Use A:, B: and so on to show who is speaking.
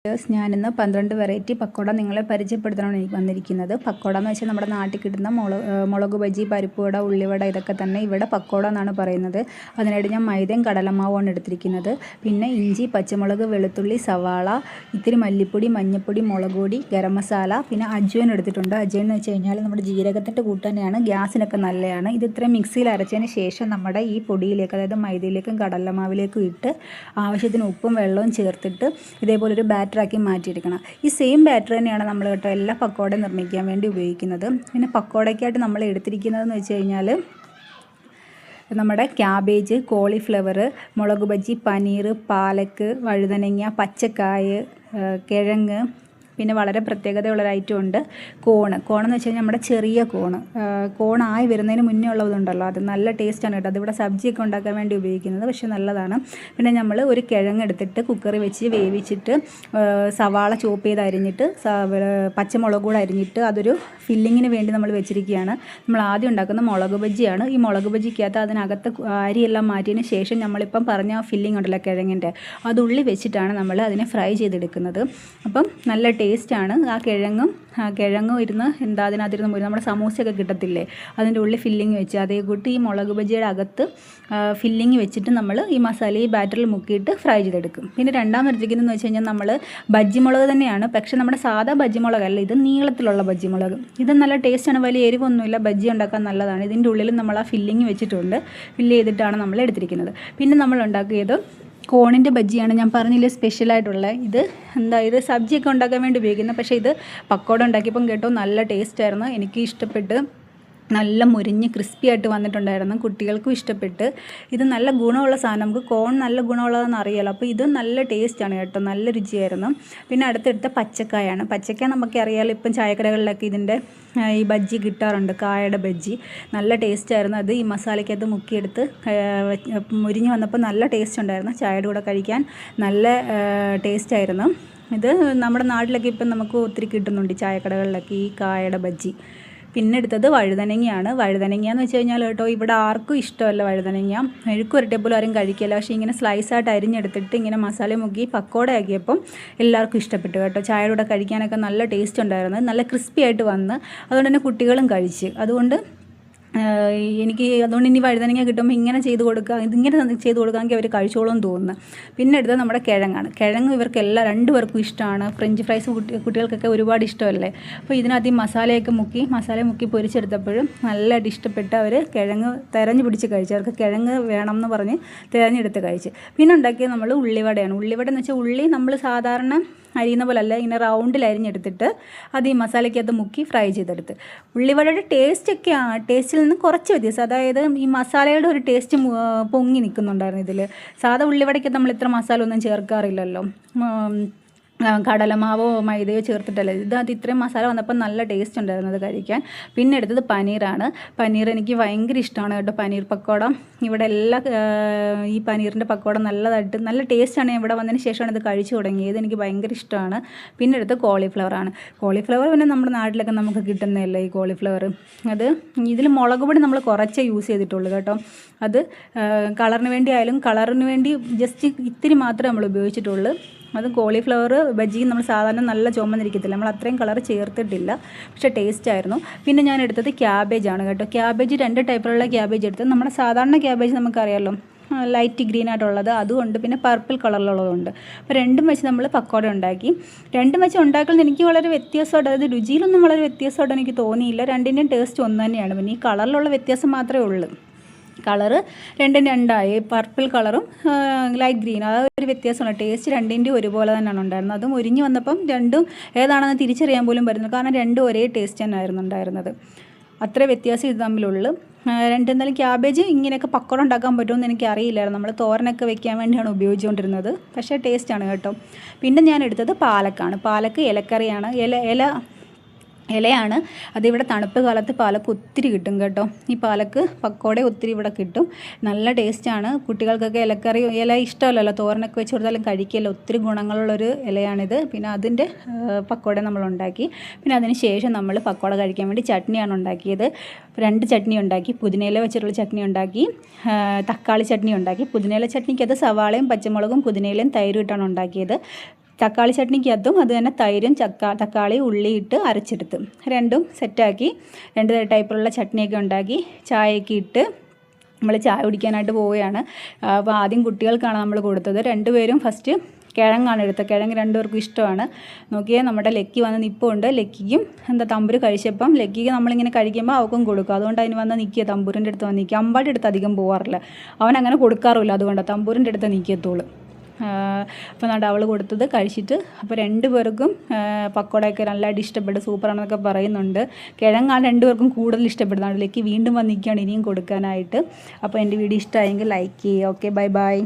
A: ഞാനിന്ന് 12 വെറൈറ്റി പക്കോട നിങ്ങളെ പരിചയപ്പെടുത്തണം എനിക്ക് വന്നിരിക്കുന്നത്. പക്കോട എന്ന് വെച്ചാൽ നമ്മുടെ നാട്ടിൽ കിട്ടുന്ന മുളക് ബജി, പരിപ്പുവട, ഉള്ളിവട ഇതൊക്കെ തന്നെ ഇവിടെ പക്കോട എന്നാണ് പറയുന്നത്. അതിനായിട്ട് ഞാൻ മൈദയും കടലമാവുമാണ് എടുത്തിരിക്കുന്നത്. പിന്നെ ഇഞ്ചി, പച്ചമുളക്, വെളുത്തുള്ളി, സവാള, ഇത്തിരി മല്ലിപ്പൊടി, മഞ്ഞൾപ്പൊടി, മുളക് പൊടി, ഗരം മസാല, പിന്നെ അജ്വൻ എടുത്തിട്ടുണ്ട്. അജ്വൻ എന്ന് വെച്ച് കഴിഞ്ഞാൽ നമ്മുടെ ജീരകത്തിൻ്റെ കൂട്ട് തന്നെയാണ്, ഗ്യാസിനൊക്കെ നല്ലതാണ്. ഇത് ഇത്രയും മിക്സിയിൽ അരച്ചതിന് ശേഷം നമ്മുടെ ഈ പൊടിയിലേക്ക്, അതായത് മൈദയിലേക്കും കടലമാവിലേക്കും ഇട്ട് ആവശ്യത്തിന് ഉപ്പും വെള്ളവും ചേർത്തിട്ട് ഇതേപോലൊരു ബാറ്ററാക്കി മാറ്റിയെടുക്കണം. ഈ സെയിം ബാറ്റർ തന്നെയാണ് നമ്മൾ എല്ലാ പക്കോട നിർമ്മിക്കാൻ വേണ്ടി ഉപയോഗിക്കുന്നത്. പിന്നെ പക്കോടയ്ക്കായിട്ട് നമ്മൾ എടുത്തിരിക്കുന്നതെന്ന് വെച്ച് കഴിഞ്ഞാൽ നമ്മുടെ ക്യാബേജ്, കോളിഫ്ലവർ, മുളക് ബജി, പനീർ, പാലക്ക്, വഴുതനങ്ങ, പച്ചക്കായ്, കിഴങ്ങ്, പിന്നെ വളരെ പ്രത്യേകതയുള്ളൊരു ഐറ്റം ഉണ്ട് കോണെന്ന് വെച്ച് കഴിഞ്ഞാൽ നമ്മുടെ ചെറിയ കോണായി വരുന്നതിന് മുന്നേ ഉള്ളതുണ്ടല്ലോ, അത് നല്ല ടേസ്റ്റാണ് കേട്ടോ. അതിവിടെ സബ്ജിയൊക്കെ ഉണ്ടാക്കാൻ വേണ്ടി ഉപയോഗിക്കുന്നത്, പക്ഷേ നല്ലതാണ്. പിന്നെ നമ്മൾ ഒരു കിഴങ്ങ് എടുത്തിട്ട് കുക്കറിൽ വെച്ച് വേവിച്ചിട്ട് സവാള ചോപ്പ് ചെയ്ത് അരിഞ്ഞിട്ട് പച്ചമുളക് കൂടെ അരിഞ്ഞിട്ട് അതൊരു ഫില്ലിങ്ങിന് വേണ്ടി നമ്മൾ വെച്ചിരിക്കുകയാണ്. നമ്മൾ ആദ്യം ഉണ്ടാക്കുന്ന മുളക് ബജിയാണ്. ഈ മുളക് ബജിക്കകത്ത് അതിനകത്ത് അരിയെല്ലാം മാറ്റിയതിന് ശേഷം നമ്മളിപ്പം പറഞ്ഞ ആ ഫില്ലിംഗ് ഉണ്ടല്ലോ കിഴങ്ങിൻ്റെ, അത് ഉള്ളി വെച്ചിട്ടാണ് നമ്മൾ അതിനെ ഫ്രൈ ചെയ്തെടുക്കുന്നത്. അപ്പം നല്ല ടേസ്റ്റാണ്. ആ കിഴങ്ങും ഇരുന്ന് അതിനകത്തിരുന്ന് പോയി നമ്മുടെ സമൂസയൊക്കെ കിട്ടത്തില്ലേ, അതിൻ്റെ ഉള്ളിൽ ഫില്ലിങ് വെച്ച് അതേ കൂട്ടി ഈ മുളക് ബജിയുടെ അകത്ത് ഫില്ലിങ് വെച്ചിട്ട് നമ്മൾ ഈ മസാല ഈ ബാറ്ററിൽ മുക്കിയിട്ട് ഫ്രൈ ചെയ്തെടുക്കും. പിന്നെ രണ്ടാമതെടുത്തിരിക്കുന്നതെന്ന് വെച്ച് കഴിഞ്ഞാൽ നമ്മൾ ബജ്ജിമുളക് തന്നെയാണ്, പക്ഷേ നമ്മുടെ സാധാ ബജ്ജിമുളകല്ല, ഇത് നീളത്തിലുള്ള ബജ്ജിമുളക്. ഇത് നല്ല ടേസ്റ്റാണ്, വലിയ എരിവൊന്നുമില്ല, ബജ്ജി ഉണ്ടാക്കാൻ നല്ലതാണ്. ഇതിൻ്റെ ഉള്ളിൽ നമ്മൾ ആ ഫില്ലിങ് വെച്ചിട്ടുണ്ട്, ഫില്ല് ചെയ്തിട്ടാണ് നമ്മൾ എടുത്തിരിക്കുന്നത്. പിന്നെ നമ്മൾ ഉണ്ടാക്കിയത് കോണിൻ്റെ ബജ്ജിയാണ്. ഞാൻ പറഞ്ഞില്ലേ സ്പെഷ്യലായിട്ടുള്ള ഇത് സബ്ജിയൊക്കെ ഉണ്ടാക്കാൻ വേണ്ടി ഉപയോഗിക്കുന്നത്, പക്ഷേ ഇത് പക്കോട ഉണ്ടാക്കിയപ്പം കേട്ടോ നല്ല ടേസ്റ്റായിരുന്നു, എനിക്ക് ഇഷ്ടപ്പെട്ട്. നല്ല മുരിഞ്ഞ് ക്രിസ്പി ആയിട്ട് വന്നിട്ടുണ്ടായിരുന്നു, കുട്ടികൾക്കും ഇഷ്ടപ്പെട്ട്. ഇത് നല്ല ഗുണമുള്ള സാധനം, നമുക്ക് കോൺ നല്ല ഗുണമുള്ളതെന്ന് അറിയാലോ, അപ്പോൾ ഇത് നല്ല ടേസ്റ്റാണ് കേട്ടോ, നല്ല രുചിയായിരുന്നു. പിന്നെ അടുത്തെടുത്ത പച്ചക്കായാണ്. പച്ചക്കായ നമുക്കറിയാലോ, ഇപ്പം ചായക്കടകളിലൊക്കെ ഇതിൻ്റെ ഈ ബജ്ജി കിട്ടാറുണ്ട്, കായയുടെ ബജ്ജി. നല്ല ടേസ്റ്റായിരുന്നു. അത് ഈ മസാലയ്ക്കകത്ത് മുക്കിയെടുത്ത് മുരിഞ്ഞ് വന്നപ്പോൾ നല്ല ടേസ്റ്റ് ഉണ്ടായിരുന്നു, ചായയുടെ കൂടെ കഴിക്കാൻ നല്ല ടേസ്റ്റായിരുന്നു. ഇത് നമ്മുടെ നാട്ടിലൊക്കെ ഇപ്പം നമുക്ക് ഒത്തിരി കിട്ടുന്നുണ്ട് ചായക്കടകളിലൊക്കെ ഈ കായയുടെ ബജ്ജി. പിന്നെ എടുത്തത് വഴുതനങ്ങയാണ്. വഴുതനങ്ങ എന്ന് വെച്ച് കഴിഞ്ഞാൽ കേട്ടോ ഇവിടെ ആർക്കും ഇഷ്ടമല്ല വഴുതനങ്ങ, മെഴുക്ക് പുരട്ടിയപ്പോലും ആരും കഴിക്കില്ല. പക്ഷേ ഇങ്ങനെ സ്ലൈസായിട്ട് അരിഞ്ഞെടുത്തിട്ട് ഇങ്ങനെ മസാല മുക്കി പക്കോട ആക്കിയപ്പം എല്ലാവർക്കും ഇഷ്ടപ്പെട്ടു കേട്ടോ. ചായയുടെ കൂടെ കഴിക്കാനൊക്കെ നല്ല ടേസ്റ്റ് ഉണ്ടായിരുന്നു, നല്ല ക്രിസ്പി ആയിട്ട് വന്ന്, അതുകൊണ്ട് തന്നെ കുട്ടികളും കഴിച്ച്. അതുകൊണ്ട് ഇനി വഴുതനങ്ങ കിട്ടുമ്പോൾ ഇങ്ങനെ ചെയ്ത് കൊടുക്കുക, ഇതിങ്ങനെ ചെയ്ത് കൊടുക്കാമെങ്കിൽ അവർ കഴിച്ചോളും തോന്നുന്നു. പിന്നെ എടുത്തത് നമ്മുടെ കിഴങ്ങാണ്. കിഴങ്ങ് ഇവർക്കെല്ലാം രണ്ടുപേർക്കും ഇഷ്ടമാണ്. ഫ്രഞ്ച് ഫ്രൈസ് കുട്ടികൾക്കൊക്കെ ഒരുപാട് ഇഷ്ടമല്ലേ. അപ്പോൾ ഇതിനകത്ത് ഈ മസാല മുക്കി പൊരിച്ചെടുത്തപ്പോഴും നല്ലതായിട്ട് ഇഷ്ടപ്പെട്ട് അവർ കിഴങ്ങ് തിരഞ്ഞു പിടിച്ച് കഴിച്ചു. അവർക്ക് കിഴങ്ങ് വേണം എന്ന് പറഞ്ഞ് തിരഞ്ഞെടുത്ത് കഴിച്ച്. പിന്നെ ഉണ്ടാക്കിയത് നമ്മൾ ഉള്ളിവടയാണ്. ഉള്ളിവട എന്ന് വെച്ചാൽ ഉള്ളി നമ്മൾ സാധാരണ അരിയുന്ന പോലെ അല്ല, ഇങ്ങനെ റൗണ്ടിൽ അരിഞ്ഞെടുത്തിട്ട് അത് ഈ മസാലയ്ക്കകത്ത് മുക്കി ഫ്രൈ ചെയ്തെടുത്ത്. ഉള്ളിവടയുടെ ടേസ്റ്റിൽ നിന്ന് കുറച്ച് വ്യത്യാസം, അതായത് ഈ മസാലയുടെ ഒരു ടേസ്റ്റ് പൊങ്ങി നിൽക്കുന്നുണ്ടായിരുന്നു ഇതിൽ. സാധാ ഉള്ളിവടയ്ക്ക് നമ്മൾ ഇത്ര മസാല ഒന്നും ചേർക്കാറില്ലല്ലോ, കടലമാവോ മൈദയോ ചേർത്തിട്ടല്ലേ. അത് ഇത്രയും മസാല വന്നപ്പോൾ നല്ല ടേസ്റ്റ് ഉണ്ടായിരുന്നു അത് കഴിക്കാൻ. പിന്നെ എടുത്തത് പനീറാണ്. പനീർ എനിക്ക് ഭയങ്കര ഇഷ്ടമാണ് കേട്ടോ, പനീർ പക്കോട. ഇവിടെ ഈ പനീറിൻ്റെ പക്കോട നല്ല ടേസ്റ്റാണ്. ഇവിടെ വന്നതിന് ശേഷമാണ് ഇത് കഴിച്ചു തുടങ്ങിയത്, എനിക്ക് ഭയങ്കര ഇഷ്ടമാണ്. പിന്നെ എടുത്ത് കോളിഫ്ലവറാണ്. കോളിഫ്ലവർ പിന്നെ നമ്മുടെ നാട്ടിലൊക്കെ നമുക്ക് കിട്ടുന്നതല്ലേ ഈ കോളിഫ്ലവർ. അത് ഇതിൽ മുളക് പൊടി നമ്മൾ കുറച്ചേ യൂസ് ചെയ്തിട്ടുള്ളൂ കേട്ടോ. അത് കളറിന് വേണ്ടി ജസ്റ്റ് ഇത്തിരി മാത്രമേ നമ്മൾ ഉപയോഗിച്ചിട്ടുള്ളൂ. അത് കോളിഫ്ലവർ ബജ്ജി നമ്മൾ സാധാരണ നല്ല ചുമന്നിരിക്കത്തില്ല, നമ്മൾ അത്രയും കളർ ചേർത്തിട്ടില്ല, പക്ഷേ ടേസ്റ്റായിരുന്നു. പിന്നെ ഞാൻ എടുത്തത് ക്യാബേജാണ് കേട്ടോ. ക്യാബേജ് 2 ടൈപ്പിലുള്ള ക്യാബേജ് എടുത്തത്. നമ്മുടെ സാധാരണ ക്യാബേജ് നമുക്കറിയാമല്ലോ, ലൈറ്റ് ഗ്രീൻ ആയിട്ടുള്ളത് അതുകൊണ്ട് പിന്നെ പർപ്പിൾ കളറിലുള്ളതുണ്ട്. അപ്പോൾ രണ്ടും വെച്ച് നമ്മൾ പക്കോട ഉണ്ടാക്കി. രണ്ടും വെച്ച് ഉണ്ടാക്കുന്നത് എനിക്ക് വളരെ വ്യത്യാസമായിട്ട്, അതായത് രുചിയിലൊന്നും വളരെ വ്യത്യാസമായിട്ട് എനിക്ക് തോന്നിയില്ല. രണ്ടിൻ്റെയും ടേസ്റ്റ് ഒന്ന് തന്നെയാണ്. പിന്നെ ഈ കളറിലുള്ള വ്യത്യാസം മാത്രമേ ഉള്ളൂ. കളറ് രണ്ടും രണ്ടായി, പർപ്പിൾ കളറും ലൈറ്റ് ഗ്രീൻ, ആ ഒരു വ്യത്യാസമാണ്. ടേസ്റ്റ് രണ്ടിൻ്റെയും ഒരുപോലെ തന്നെയാണ് ഉണ്ടായിരുന്നത്. അതും ഒരിഞ്ഞ് വന്നപ്പം രണ്ടും ഏതാണെന്ന് തിരിച്ചറിയാൻ പോലും പറ്റുന്നു, കാരണം രണ്ടും ഒരേ ടേസ്റ്റ് തന്നെയായിരുന്നു ഉണ്ടായിരുന്നത്. അത്ര വ്യത്യാസം ഇത് തമ്മിലുള്ളൂ. എന്തായാലും ക്യാബേജ് ഇങ്ങനെയൊക്കെ പക്കോട ഉണ്ടാക്കാൻ പറ്റുമെന്ന് എനിക്ക് അറിയില്ലായിരുന്നു. നമ്മൾ തോരനൊക്കെ വെക്കാൻ വേണ്ടിയാണ് ഉപയോഗിച്ചുകൊണ്ടിരുന്നത്, പക്ഷേ ടേസ്റ്റാണ് കേട്ടോ. പിന്നെ ഞാൻ എടുത്തത് പാലക്കാണ്. പാലക്ക് ഇലക്കറിയാണ്, ഇലയാണ്. അതിവിടെ തണുപ്പ് കാലത്ത് പാലക്ക് ഒത്തിരി കിട്ടും കേട്ടോ. ഈ പാലക്ക് പക്കോട ഒത്തിരി ഇവിടെ കിട്ടും, നല്ല ടേസ്റ്റാണ്. കുട്ടികൾക്കൊക്കെ ഇല ഇഷ്ടമല്ലല്ലോ, തോരനൊക്കെ വെച്ച് കൊടുത്താലും കഴിക്കില്ല, ഒത്തിരി ഗുണങ്ങളുള്ളൊരു ഇലയാണിത്. പിന്നെ അതിൻ്റെ പക്കോട നമ്മളുണ്ടാക്കി. പിന്നെ അതിന് ശേഷം നമ്മൾ പക്കോട കഴിക്കാൻ വേണ്ടി ചട്നിയാണ് ഉണ്ടാക്കിയത്. 2 ചട്നി ഉണ്ടാക്കി. പുതിനയില വെച്ചിട്ടുള്ള ചട്നി ഉണ്ടാക്കി, തക്കാളി ചട്നി ഉണ്ടാക്കി. പുതിനയില ചട്നിക്കകത്ത് സവാളയും പച്ചമുളകും പുതിനയിലയും തൈരും ഇട്ടാണ് ഉണ്ടാക്കിയത്. തക്കാളി ചട്നിക്കകത്തും അത് തന്നെ തൈരും തക്കാളി ഉള്ളി ഇട്ട് അരച്ചെടുത്ത് രണ്ടും സെറ്റാക്കി 2 ടൈപ്പിലുള്ള ചട്നിയൊക്കെ ഉണ്ടാക്കി ചായയൊക്കെ ഇട്ട് നമ്മൾ ചായ കുടിക്കാനായിട്ട് പോവുകയാണ്. അപ്പോൾ ആദ്യം കുട്ടികൾക്കാണ് നമ്മൾ കൊടുത്തത്. 2 പേരും ഫസ്റ്റ് കിഴങ്ങാണ് എടുത്തത്. കിഴങ്ങ് 2 പേർക്കും ഇഷ്ടമാണ്. നോക്കിയാൽ നമ്മുടെ ലക്കി വന്ന് നിൽപ്പുണ്ട്. ലക്കിക്കും തമ്പുര് കഴിച്ചപ്പം ലക്കിക്ക് നമ്മളിങ്ങനെ കഴിക്കുമ്പോൾ അവൾക്കും കൊടുക്കും. അതുകൊണ്ട് അതിന് വന്ന് നിൽക്കുക, തമ്പൂരിൻ്റെ അടുത്ത് വന്ന് നിൽക്കുക. അമ്പാടിൻ്റെ അടുത്ത് അധികം പോകാറില്ല, അവൻ അങ്ങനെ കൊടുക്കാറുമില്ല. അതുകൊണ്ടാണ് തമ്പൂരിൻ്റെ അടുത്ത് നിൽക്കത്തുള്ളൂ. അപ്പോൾ നട്ട് അവൾ കൊടുത്തത് കഴിച്ചിട്ട് അപ്പോൾ 2 പേർക്കും പക്കോടയൊക്കെ നല്ലതായിട്ട് ഇഷ്ടപ്പെട്ടു, സൂപ്പറാണെന്നൊക്കെ പറയുന്നുണ്ട്. കിഴങ്ങാണ് 2 പേർക്കും കൂടുതൽ ഇഷ്ടപ്പെടുന്നത്. അതിലേക്ക് വീണ്ടും വന്നിരിക്കുകയാണ് ഇനിയും കൊടുക്കാനായിട്ട്. അപ്പോൾ എൻ്റെ വീഡിയോ ഇഷ്ടമായെങ്കിൽ ലൈക്ക് ചെയ്യുക. Okay, bye bye.